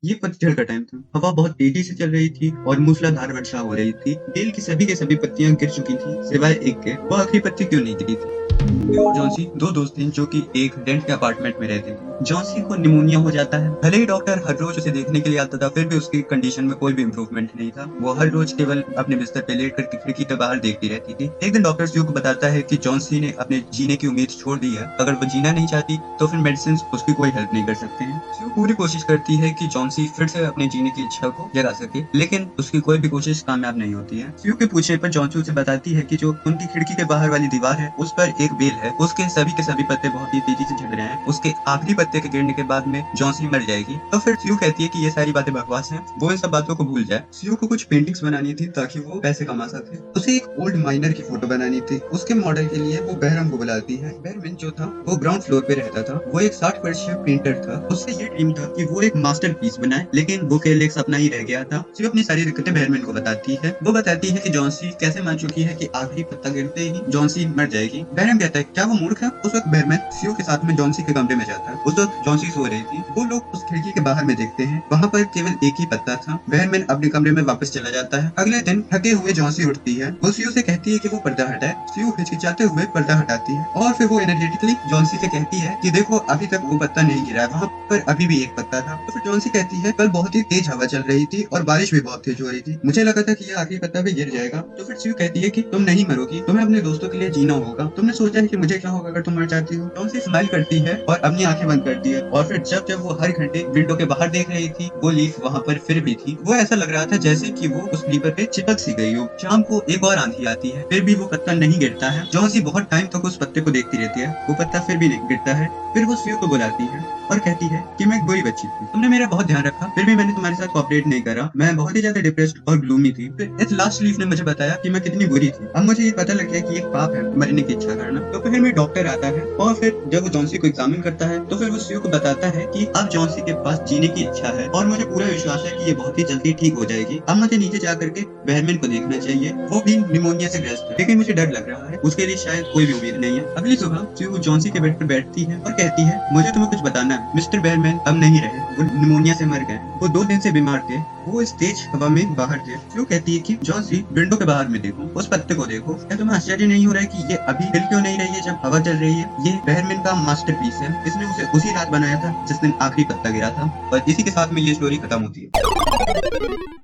ये पतझड़ का टाइम था। हवा बहुत तेजी से चल रही थी और मूसलाधार वर्षा हो रही थी। बेल की सभी के सभी पत्तियां गिर चुकी थी सिवाय एक के। वो आखिरी पत्ती क्यों नहीं गिरी थी? ड्यू और जॉन्सी दो दोस्त थे जो कि एक रेंट के अपार्टमेंट में रहते थे। जॉन्सी को निमोनिया हो जाता है। भले ही डॉक्टर हर रोज उसे देखने के लिए आता था, फिर भी उसकी कंडीशन में कोई भी इम्प्रूवमेंट नहीं था। वो हर रोज केवल अपने बिस्तर पे लेट कर खिड़की के बाहर देखती रहती थी। एक दिन डॉक्टर ड्यू को बताता है कि जॉन्सी ने अपने जीने की उम्मीद छोड़ दी है। अगर वो जीना नहीं चाहती तो फिर मेडिसिन उसकी कोई हेल्प नहीं कर सकते हैं। ड्यू पूरी कोशिश करती है कि जॉन्सी फिर से अपने जीने की इच्छा को जगा सके, लेकिन उसकी कोई भी कोशिश कामयाब नहीं होती है। ड्यू के पूछने पर जॉन्सी उसे बताती है कि जो उनकी खिड़की के बाहर वाली दीवार है उस पर एक बेल है। उसके सभी के सभी पत्ते बहुत ही तेजी से झड़ रहे हैं। उसके आखिरी पत्ते के गिरने के बाद में जॉन्सी मर जाएगी। तो फिर स्यू कहती है कि ये सारी बातें बकवास हैं, वो इन सब बातों को भूल जाए। स्यू को कुछ पेंटिंग्स बनानी थी ताकि वो पैसे कमा सके। उसे एक ओल्ड माइनर की फोटो बनानी थी। उसके मॉडल के लिए वो बहरम को बुलाती है। बहरमैन जो था वो ग्राउंड फ्लोर पे रहता था। वो एक 60 वर्षीय पेंटर था। उससे ये ड्रीम था कि वो एक मास्टरपीस बनाए, लेकिन वो केवल एक सपना ही रह गया था। स्यू अपनी सारी दिक्कतें बहरमैन को बताती है। वो बताती है कि जॉन्सी कैसे मान चुकी है कि आखिरी पत्ता गिरते ही जॉन्सी मर जाएगी। बहरमैन कहता है क्या वो मूर्ख है? उस वक्त बहरमैन स्यू के साथ में जॉन्सी के कमरे में जाता है। उस वक्त जॉन्सी सो रही थी। वो लोग उस खिड़की के बाहर में देखते हैं, वहाँ पर केवल एक ही पत्ता था। बहरमैन अपने कमरे में वापस चला जाता है। अगले दिन थके हुए जॉन्सी उठती है। वो स्यू से कहती है कि वो पर्दा हटाए। स्यू हिचकिचाते हुए पर्दा हटाती है और फिर वो एनर्जेटिकली जॉन्सी से कहती है कि देखो अभी तक वो पत्ता नहीं गिरा है, वहाँ पर अभी भी एक पत्ता था। तो फिर जॉन्सी कहती है कल बहुत ही तेज हवा चल रही थी और बारिश भी बहुत तेज हो रही थी, मुझे लगा था कि ये आखिरी पत्ता भी गिर जाएगा। तो फिर स्यू कहती है कि तुम नहीं मरोगी, तुम्हें अपने दोस्तों के लिए जीना होगा। तुमने सोचा है कि मुझे क्या होगा अगर तुम मर जाती हो? जॉन्सी स्माइल करती है और अपनी आंखें बंद करती है। और फिर जब जब वो हर घंटे विंडो के बाहर देख रही थी, वो लीफ वहाँ पर फिर भी थी। वो ऐसा लग रहा था जैसे कि वो उस लीपर पे चिपक सी गई हो। शाम को एक और आंधी आती है, फिर भी वो पत्ता नहीं गिरता है। जॉन्सी बहुत टाइम तक उस पत्ते को देखती रहती है, वो पत्ता फिर भी नहीं गिरता है। फिर वो स्यू को बुलाती है और कहती है कि मैं एक बुरी बच्ची थी, तुमने मेरा बहुत ध्यान रखा, फिर भी मैंने तुम्हारे साथ कोऑपरेट नहीं करा। मैं बहुत ही ज्यादा डिप्रेस्ड और ग्लूमी थी। फिर इस लास्ट लीफ ने मुझे बताया कि मैं कितनी बुरी थी। अब मुझे ये पता लग गया कि एक पाप है मरने की इच्छा करना। तो फिर में डॉक्टर आता है और फिर जब वो जॉन्सी को एग्जामिन करता है तो फिर वो स्यू को बताता है कि अब जॉन्सी के पास जीने की इच्छा है और मुझे पूरा विश्वास है कि ये बहुत ही जल्दी ठीक हो जाएगी। अब मुझे नीचे जा करके बहरमैन को देखना चाहिए, वो भी निमोनिया से ग्रस्त है, लेकिन मुझे डर लग रहा है, उसके लिए शायद कोई भी उम्मीद नहीं है। अगली सुबह स्यू जॉन्सी के बेड पर बैठती है और कहती है मुझे तुम्हें कुछ बताना है, मिस्टर बहरमैन अब नहीं रहे, वो निमोनिया से मर गए। वो 2 दिन से बीमार थे, वो इस तेज हवा में बाहर थे। स्यू कहती है कि जॉन्सी विंडो के बाहर में देखो, उस पत्ते को देखो। क्या तुम्हें आश्चर्य नहीं हो रहा है कि ये अभी हिल क्यों नहीं रही है जब हवा चल रही है? ये बहरमैन का मास्टरपीस है, इसने उसे उसी रात बनाया था जिस दिन आखिरी पत्ता गिरा था। और इसी के साथ में ये स्टोरी खत्म होती है।